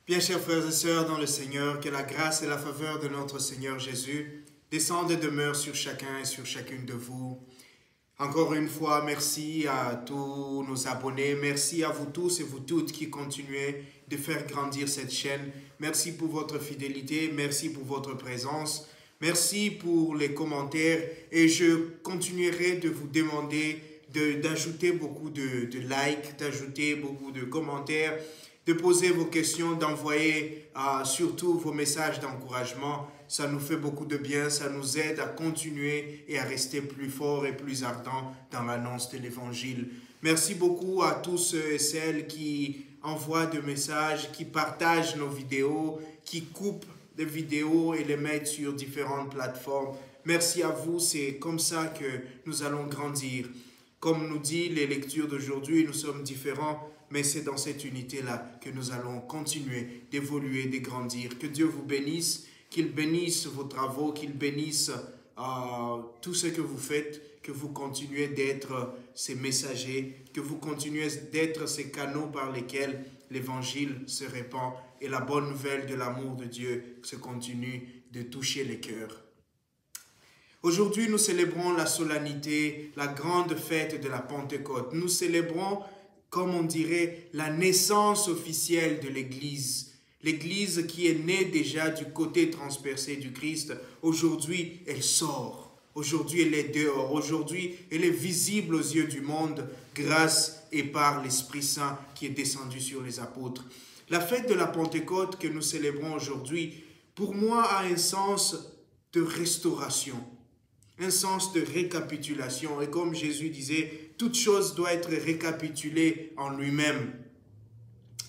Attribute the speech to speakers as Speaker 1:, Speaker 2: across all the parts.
Speaker 1: Bien, chers frères et sœurs dans le Seigneur, que la grâce et la faveur de notre Seigneur Jésus descendent et demeurent sur chacun et sur chacune de vous. Encore une fois, merci à tous nos abonnés, merci à vous tous et vous toutes qui continuez de faire grandir cette chaîne. Merci pour votre fidélité, merci pour votre présence, merci pour les commentaires et je continuerai de vous demander d'ajouter beaucoup de likes, d'ajouter beaucoup de commentaires, de poser vos questions, d'envoyer surtout vos messages d'encouragement. Ça nous fait beaucoup de bien, ça nous aide à continuer et à rester plus forts et plus ardents dans l'annonce de l'Évangile. Merci beaucoup à tous ceux et celles qui envoient des messages, qui partagent nos vidéos, qui coupent des vidéos et les mettent sur différentes plateformes. Merci à vous, c'est comme ça que nous allons grandir. Comme nous dit les lectures d'aujourd'hui, nous sommes différents, mais c'est dans cette unité-là que nous allons continuer d'évoluer, de grandir. Que Dieu vous bénisse, qu'il bénisse vos travaux, qu'il bénisse tout ce que vous faites, que vous continuez d'être ces messagers, que vous continuez d'être ces canaux par lesquels l'Évangile se répand et la bonne nouvelle de l'amour de Dieu se continue de toucher les cœurs. Aujourd'hui, nous célébrons la solennité, la grande fête de la Pentecôte. Nous célébrons, comme on dirait, la naissance officielle de l'Église. L'Église qui est née déjà du côté transpercé du Christ, aujourd'hui, elle sort. Aujourd'hui, elle est dehors. Aujourd'hui, elle est visible aux yeux du monde grâce et par l'Esprit Saint qui est descendu sur les apôtres. La fête de la Pentecôte que nous célébrons aujourd'hui, pour moi, a un sens de restauration, un sens de récapitulation. Et comme Jésus disait, toute chose doit être récapitulée en lui-même.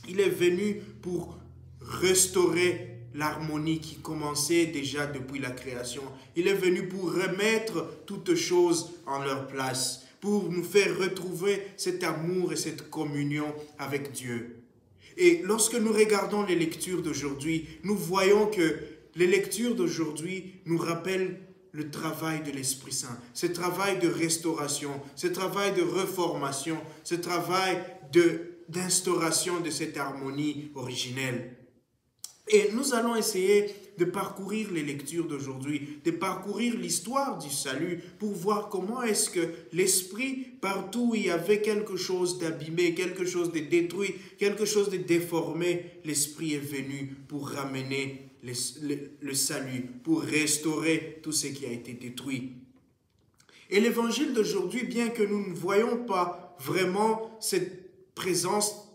Speaker 1: Il est venu pour restaurer l'harmonie qui commençait déjà depuis la création. Il est venu pour remettre toutes choses en leur place, pour nous faire retrouver cet amour et cette communion avec Dieu. Et lorsque nous regardons les lectures d'aujourd'hui, nous voyons que les lectures d'aujourd'hui nous rappellent le travail de l'Esprit Saint, ce travail de restauration, ce travail de reformation, ce travail d'instauration de cette harmonie originelle. Et nous allons essayer de parcourir les lectures d'aujourd'hui, de parcourir l'histoire du salut pour voir comment est-ce que l'Esprit, partout où il y avait quelque chose d'abîmé, quelque chose de détruit, quelque chose de déformé, l'Esprit est venu pour ramener le salut, pour restaurer tout ce qui a été détruit. Et l'évangile d'aujourd'hui, bien que nous ne voyons pas vraiment cette présence,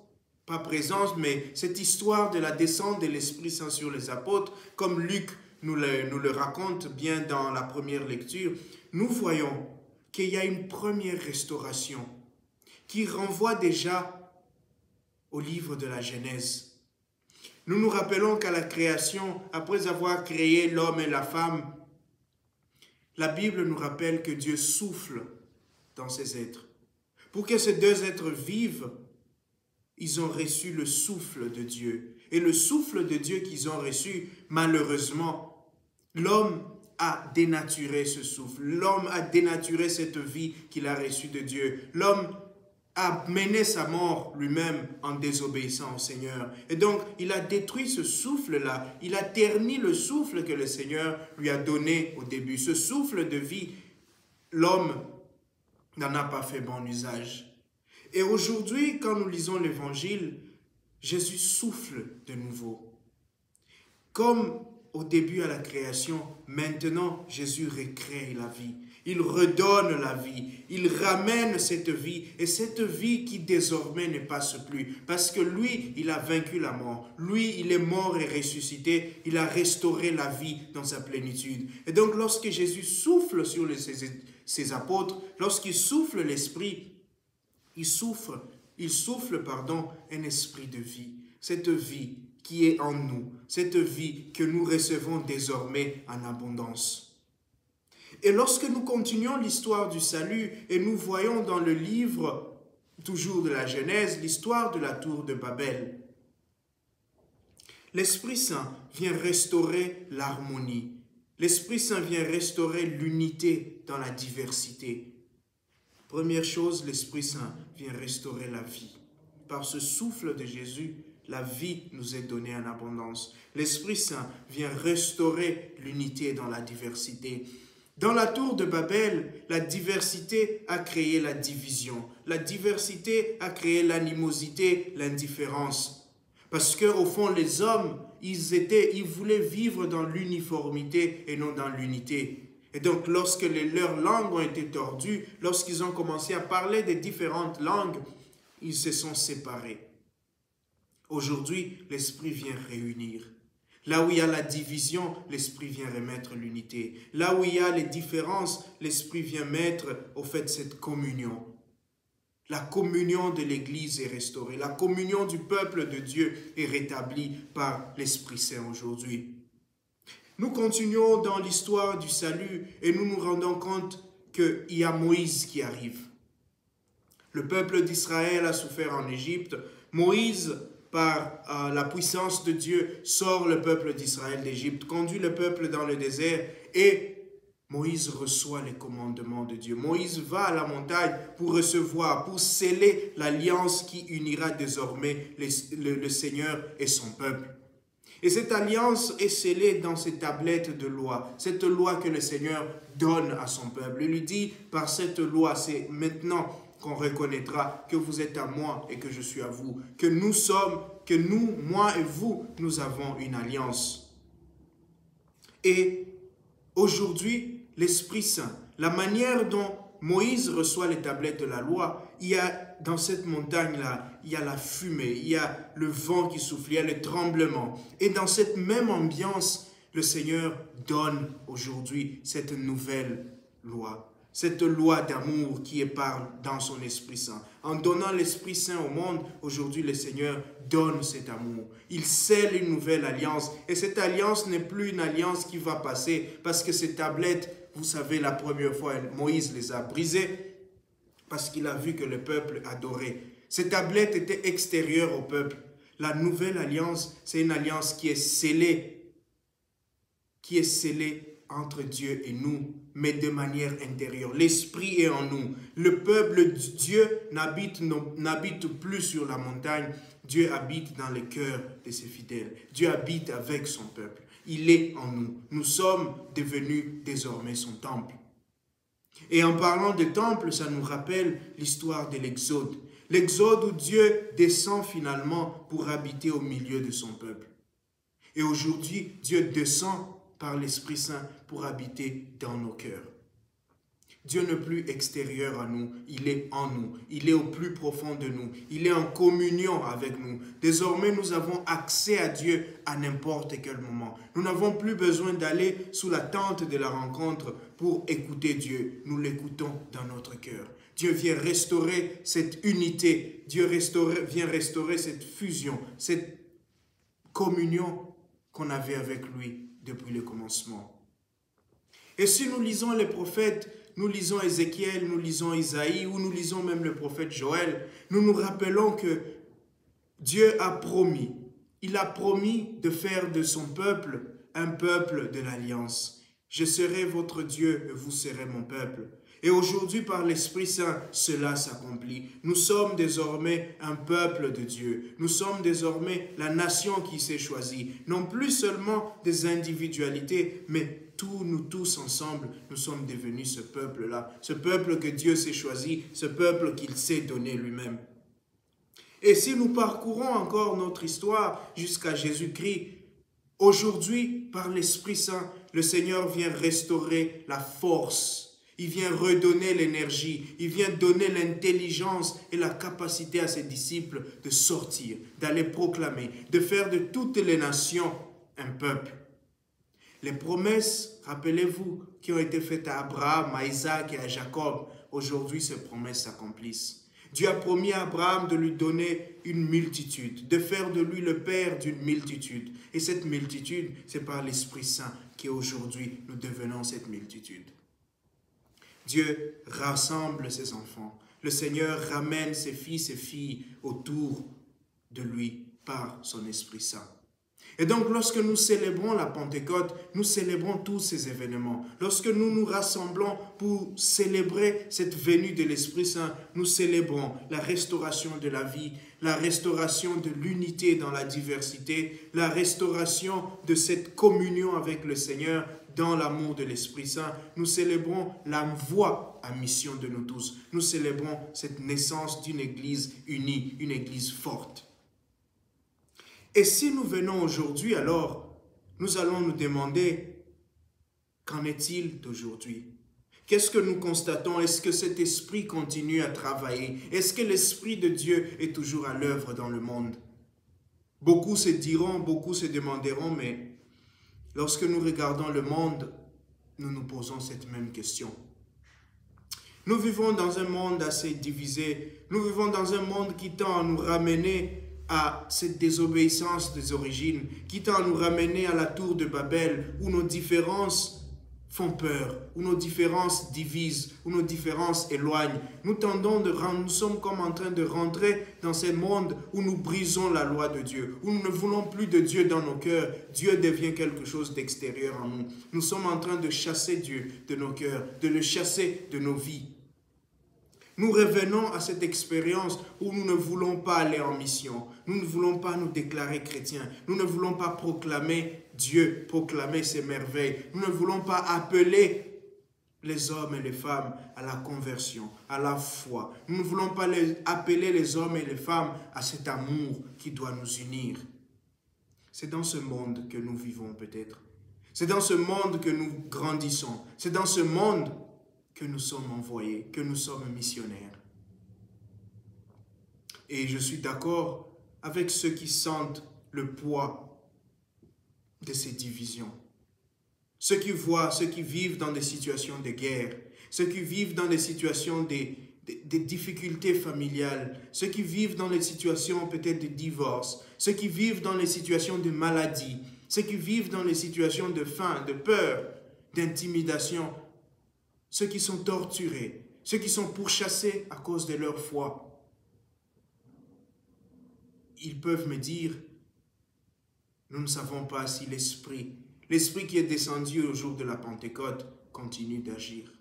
Speaker 1: mais cette histoire de la descente de l'Esprit Saint sur les apôtres, comme Luc nous le raconte bien dans la première lecture, nous voyons qu'il y a une première restauration qui renvoie déjà au livre de la Genèse. Nous nous rappelons qu'à la création, après avoir créé l'homme et la femme, la Bible nous rappelle que Dieu souffle dans ces êtres. Pour que ces deux êtres vivent, ils ont reçu le souffle de Dieu. Et le souffle de Dieu qu'ils ont reçu, malheureusement, l'homme a dénaturé ce souffle. L'homme a dénaturé cette vie qu'il a reçue de Dieu. L'homme a mené sa mort lui-même en désobéissant au Seigneur. Et donc, il a détruit ce souffle-là. Il a terni le souffle que le Seigneur lui a donné au début. Ce souffle de vie, l'homme n'en a pas fait bon usage. Et aujourd'hui, quand nous lisons l'Évangile, Jésus souffle de nouveau. Comme au début à la création, maintenant, Jésus recrée la vie. Il redonne la vie, il ramène cette vie, et cette vie qui désormais ne passe plus. Parce que lui, il a vaincu la mort. Lui, il est mort et ressuscité. Il a restauré la vie dans sa plénitude. Et donc, lorsque Jésus souffle sur ses apôtres, lorsqu'il souffle l'Esprit, il souffle un esprit de vie. Cette vie qui est en nous, cette vie que nous recevons désormais en abondance. Et lorsque nous continuons l'histoire du salut et nous voyons dans le livre, toujours de la Genèse, l'histoire de la tour de Babel, l'Esprit Saint vient restaurer l'harmonie. L'Esprit Saint vient restaurer l'unité dans la diversité. Première chose, l'Esprit Saint vient restaurer la vie. Par ce souffle de Jésus, la vie nous est donnée en abondance. L'Esprit Saint vient restaurer l'unité dans la diversité. Dans la tour de Babel, la diversité a créé la division. La diversité a créé l'animosité, l'indifférence. Parce qu'au fond, les hommes, ils voulaient vivre dans l'uniformité et non dans l'unité. Et donc, lorsque leurs langues ont été tordues, lorsqu'ils ont commencé à parler des différentes langues, ils se sont séparés. Aujourd'hui, l'Esprit vient réunir. Là où il y a la division, l'Esprit vient remettre l'unité. Là où il y a les différences, l'Esprit vient mettre au fait cette communion. La communion de l'Église est restaurée. La communion du peuple de Dieu est rétablie par l'Esprit Saint aujourd'hui. Nous continuons dans l'histoire du salut et nous nous rendons compte qu'il y a Moïse qui arrive. Le peuple d'Israël a souffert en Égypte. Moïse, par la puissance de Dieu, sort le peuple d'Israël d'Égypte, conduit le peuple dans le désert et Moïse reçoit les commandements de Dieu. Moïse va à la montagne pour recevoir, pour sceller l'alliance qui unira désormais le Seigneur et son peuple. Et cette alliance est scellée dans ces tablettes de loi, cette loi que le Seigneur donne à son peuple. Il lui dit, par cette loi, c'est maintenant qu'on reconnaîtra que vous êtes à moi et que je suis à vous, que nous, moi et vous, nous avons une alliance. Et aujourd'hui, l'Esprit Saint, la manière dont Moïse reçoit les tablettes de la loi, il y a dans cette montagne-là, il y a la fumée, il y a le vent qui souffle, il y a le tremblement. Et dans cette même ambiance, le Seigneur donne aujourd'hui cette nouvelle loi. Cette loi d'amour qui est par dans son Esprit Saint. En donnant l'Esprit Saint au monde, aujourd'hui le Seigneur donne cet amour. Il scelle une nouvelle alliance. Et cette alliance n'est plus une alliance qui va passer parce que ces tablettes, vous savez, la première fois, Moïse les a brisées parce qu'il a vu que le peuple adorait. Ces tablettes étaient extérieures au peuple. La nouvelle alliance, c'est une alliance qui est scellée entre Dieu et nous, mais de manière intérieure. L'Esprit est en nous. Le peuple de Dieu n'habite plus sur la montagne. Dieu habite dans les cœurs de ses fidèles. Dieu habite avec son peuple. Il est en nous. Nous sommes devenus désormais son temple. Et en parlant de temple, ça nous rappelle l'histoire de l'Exode. L'Exode où Dieu descend finalement pour habiter au milieu de son peuple. Et aujourd'hui, Dieu descend par l'Esprit Saint pour habiter dans nos cœurs. Dieu n'est plus extérieur à nous, il est en nous, il est au plus profond de nous, il est en communion avec nous. Désormais, nous avons accès à Dieu à n'importe quel moment. Nous n'avons plus besoin d'aller sous la tente de la rencontre pour écouter Dieu. Nous l'écoutons dans notre cœur. Dieu vient restaurer cette unité, Dieu vient restaurer cette fusion, cette communion qu'on avait avec lui depuis le commencement. Et si nous lisons les prophètes, nous lisons Ézéchiel, nous lisons Isaïe, ou nous lisons même le prophète Joël, nous nous rappelons que Dieu a promis, il a promis de faire de son peuple un peuple de l'alliance. Je serai votre Dieu et vous serez mon peuple. Et aujourd'hui, par l'Esprit Saint, cela s'accomplit. Nous sommes désormais un peuple de Dieu. Nous sommes désormais la nation qui s'est choisie. Non plus seulement des individualités, mais nous tous ensemble, nous sommes devenus ce peuple-là. Ce peuple que Dieu s'est choisi, ce peuple qu'il s'est donné lui-même. Et si nous parcourons encore notre histoire jusqu'à Jésus-Christ, aujourd'hui, par l'Esprit Saint, le Seigneur vient restaurer la force. Il vient redonner l'énergie, il vient donner l'intelligence et la capacité à ses disciples de sortir, d'aller proclamer, de faire de toutes les nations un peuple. Les promesses, rappelez-vous, qui ont été faites à Abraham, à Isaac et à Jacob, aujourd'hui ces promesses s'accomplissent. Dieu a promis à Abraham de lui donner une multitude, de faire de lui le père d'une multitude. Et cette multitude, c'est par l'Esprit Saint qu'aujourd'hui nous devenons cette multitude. Dieu rassemble ses enfants. Le Seigneur ramène ses fils et filles autour de lui par son Esprit Saint. Et donc, lorsque nous célébrons la Pentecôte, nous célébrons tous ces événements. Lorsque nous nous rassemblons pour célébrer cette venue de l'Esprit Saint, nous célébrons la restauration de la vie, la restauration de l'unité dans la diversité, la restauration de cette communion avec le Seigneur dans l'amour de l'Esprit Saint. Nous célébrons la voie à mission de nous tous. Nous célébrons cette naissance d'une Église unie, une Église forte. Et si nous venons aujourd'hui, alors, nous allons nous demander, qu'en est-il d'aujourd'hui? Qu'est-ce que nous constatons? Est-ce que cet esprit continue à travailler? Est-ce que l'Esprit de Dieu est toujours à l'œuvre dans le monde? Beaucoup se diront, beaucoup se demanderont, mais lorsque nous regardons le monde, nous nous posons cette même question. Nous vivons dans un monde assez divisé. Nous vivons dans un monde qui tend à nous ramener à cette désobéissance des origines, qui tend à nous ramener à la tour de Babel, où nos différences font peur, où nos différences divisent, où nos différences éloignent. Nous sommes comme en train de rentrer dans ce monde où nous brisons la loi de Dieu, où nous ne voulons plus de Dieu dans nos cœurs. Dieu devient quelque chose d'extérieur en nous. Nous sommes en train de chasser Dieu de nos cœurs, de le chasser de nos vies. Nous revenons à cette expérience où nous ne voulons pas aller en mission. Nous ne voulons pas nous déclarer chrétiens. Nous ne voulons pas proclamer Dieu, proclamer ses merveilles. Nous ne voulons pas appeler les hommes et les femmes à la conversion, à la foi. Nous ne voulons pas appeler les hommes et les femmes à cet amour qui doit nous unir. C'est dans ce monde que nous vivons peut-être. C'est dans ce monde que nous grandissons. C'est dans ce monde que nous sommes envoyés, que nous sommes missionnaires. Et je suis d'accord avec ceux qui sentent le poids de ces divisions. Ceux qui voient, ceux qui vivent dans des situations de guerre, ceux qui vivent dans des situations des difficultés familiales, ceux qui vivent dans des situations peut-être de divorce, ceux qui vivent dans les situations de maladie, ceux qui vivent dans les situations de faim, de peur, d'intimidation, ceux qui sont torturés, ceux qui sont pourchassés à cause de leur foi. Ils peuvent me dire, nous ne savons pas si l'Esprit qui est descendu au jour de la Pentecôte continue d'agir.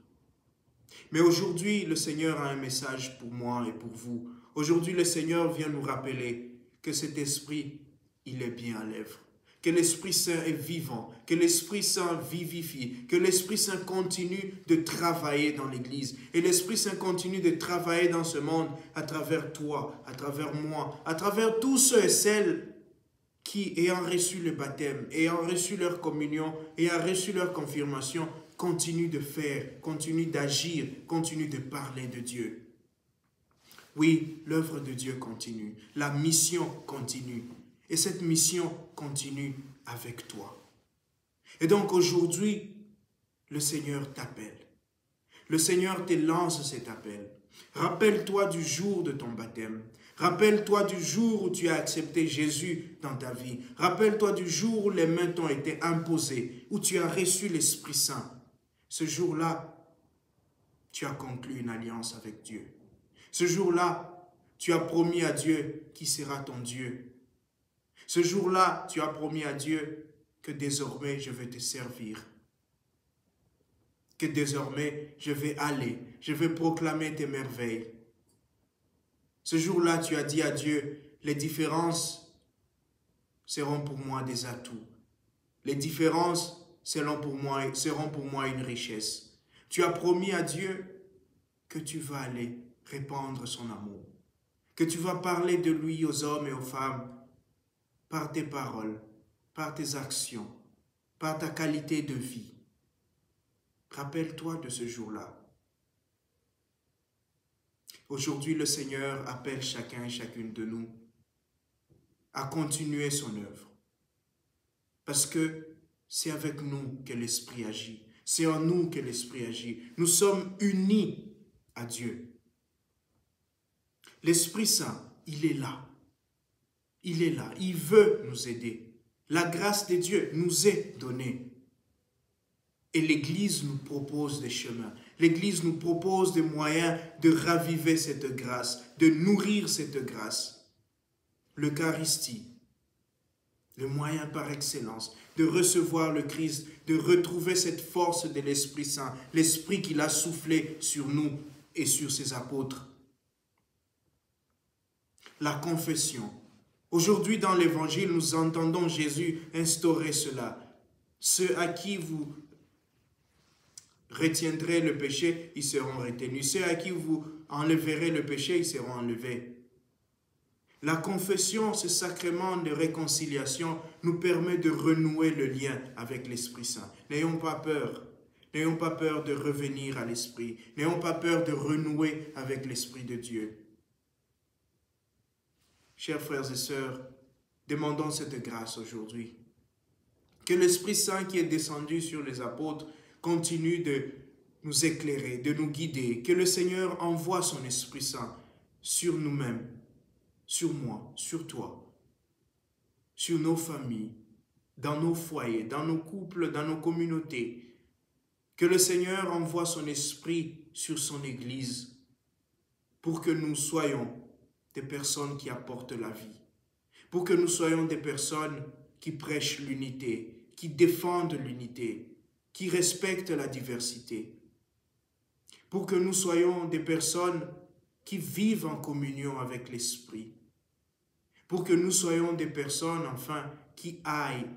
Speaker 1: Mais aujourd'hui, le Seigneur a un message pour moi et pour vous. Aujourd'hui, le Seigneur vient nous rappeler que cet Esprit, il est bien à l'œuvre. Que l'Esprit Saint est vivant, que l'Esprit Saint vivifie, que l'Esprit Saint continue de travailler dans l'Église. Et l'Esprit Saint continue de travailler dans ce monde à travers toi, à travers moi, à travers tous ceux et celles qui, ayant reçu le baptême, ayant reçu leur communion, ayant reçu leur confirmation, continuent de faire, continuent d'agir, continuent de parler de Dieu. Oui, l'œuvre de Dieu continue, la mission continue. Et cette mission continue avec toi. Et donc aujourd'hui, le Seigneur t'appelle. Le Seigneur te lance cet appel. Rappelle-toi du jour de ton baptême. Rappelle-toi du jour où tu as accepté Jésus dans ta vie. Rappelle-toi du jour où les mains t'ont été imposées, où tu as reçu l'Esprit Saint. Ce jour-là, tu as conclu une alliance avec Dieu. Ce jour-là, tu as promis à Dieu qui sera ton Dieu. Ce jour-là, tu as promis à Dieu que désormais je vais te servir. Que désormais je vais aller, je vais proclamer tes merveilles. Ce jour-là, tu as dit à Dieu, les différences seront pour moi des atouts. Les différences seront pour moi une richesse. Tu as promis à Dieu que tu vas aller répandre son amour. Que tu vas parler de lui aux hommes et aux femmes par tes paroles, par tes actions, par ta qualité de vie. Rappelle-toi de ce jour-là. Aujourd'hui, le Seigneur appelle chacun et chacune de nous à continuer son œuvre. Parce que c'est avec nous que l'Esprit agit. C'est en nous que l'Esprit agit. Nous sommes unis à Dieu. L'Esprit Saint, il est là. Il est là, il veut nous aider. La grâce de Dieu nous est donnée. Et l'Église nous propose des chemins. L'Église nous propose des moyens de raviver cette grâce, de nourrir cette grâce. L'Eucharistie, le moyen par excellence de recevoir le Christ, de retrouver cette force de l'Esprit Saint, l'Esprit qu'il a soufflé sur nous et sur ses apôtres. La confession. Aujourd'hui, dans l'Évangile, nous entendons Jésus instaurer cela. Ceux à qui vous retiendrez le péché, ils seront retenus. Ceux à qui vous enlèverez le péché, ils seront enlevés. La confession, ce sacrement de réconciliation, nous permet de renouer le lien avec l'Esprit Saint. N'ayons pas peur. N'ayons pas peur de revenir à l'Esprit. N'ayons pas peur de renouer avec l'Esprit de Dieu. Chers frères et sœurs, demandons cette grâce aujourd'hui. Que l'Esprit Saint qui est descendu sur les apôtres continue de nous éclairer, de nous guider. Que le Seigneur envoie son Esprit Saint sur nous-mêmes, sur moi, sur toi, sur nos familles, dans nos foyers, dans nos couples, dans nos communautés. Que le Seigneur envoie son Esprit sur son Église pour que nous soyons des personnes qui apportent la vie, pour que nous soyons des personnes qui prêchent l'unité, qui défendent l'unité, qui respectent la diversité, pour que nous soyons des personnes qui vivent en communion avec l'Esprit, pour que nous soyons des personnes, enfin, qui aillent,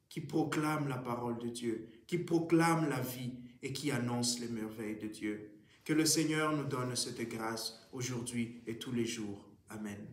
Speaker 1: qui proclament la parole de Dieu, qui proclament la vie et qui annoncent les merveilles de Dieu. Que le Seigneur nous donne cette grâce aujourd'hui et tous les jours. Amen.